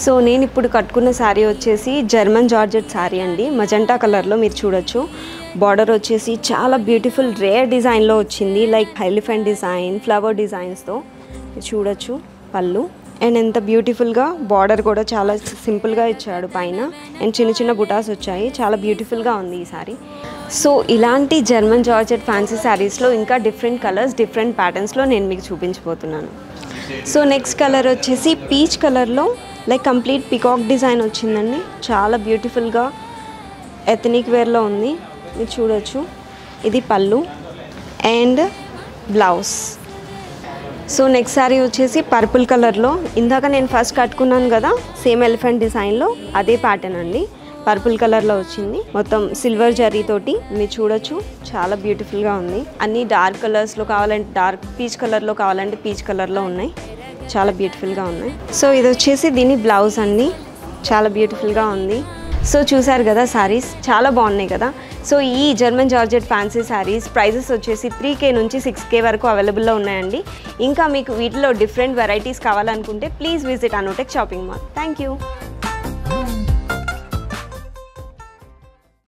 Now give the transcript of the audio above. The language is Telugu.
సో నేను ఇప్పుడు కట్టుకున్న శారీ వచ్చేసి జర్మన్ జార్జెట్ శారీ అండి. మజంటా కలర్లో మీరు చూడొచ్చు. బార్డర్ వచ్చేసి చాలా బ్యూటిఫుల్ రేర్ డిజైన్లో వచ్చింది. లైక్ ఎలిఫెంట్ డిజైన్, ఫ్లవర్ డిజైన్స్తో చూడొచ్చు. పళ్ళు అండ్ ఎంత బ్యూటిఫుల్గా బార్డర్ కూడా చాలా సింపుల్గా ఇచ్చాడు పైన. అండ్ చిన్న చిన్న బుటాస్ వచ్చాయి. చాలా బ్యూటిఫుల్గా ఉంది ఈ శారీ. సో ఇలాంటి జర్మన్ జార్జెట్ ఫ్యాన్సీ శారీస్లో ఇంకా డిఫరెంట్ కలర్స్, డిఫరెంట్ ప్యాటర్న్స్లో నేను మీకు చూపించబోతున్నాను. సో నెక్స్ట్ కలర్ వచ్చేసి పీచ్ కలర్లో లైక్ కంప్లీట్ పికాక్ డిజైన్ వచ్చిందండి. చాలా బ్యూటిఫుల్గా ఎథనిక్ వేర్లో ఉంది. మీరు చూడొచ్చు. ఇది పళ్ళు and blouse. So next sari వచ్చేసి పర్పుల్ కలర్లో. ఇందాక నేను ఫస్ట్ కట్టుకున్నాను కదా సేమ్ ఎలిఫెంట్ డిజైన్లో, అదే ప్యాటర్న్ అండి. పర్పుల్ కలర్లో వచ్చింది. మొత్తం సిల్వర్ జరీతోటి మీరు చూడొచ్చు. చాలా బ్యూటిఫుల్గా ఉంది. అన్నీ డార్క్ కలర్స్లో కావాలంటే డార్క్, పీచ్ కలర్లో కావాలంటే పీచ్ కలర్లో ఉన్నాయి. చాలా బ్యూటిఫుల్గా ఉన్నాయి. సో ఇది వచ్చేసి దీని బ్లౌజ్ అండి. చాలా బ్యూటిఫుల్గా ఉంది. సో చూసారు కదా శారీస్ చాలా బాగున్నాయి కదా. సో ఈ German georgette fancy saris prices వచ్చేసి 3K నుంచి 6K వరకు అవైలబుల్లో ఉన్నాయండి. ఇంకా మీకు వీటిలో డిఫరెంట్ వెరైటీస్ కావాలనుకుంటే please visit Anutech shopping mall. Thank you.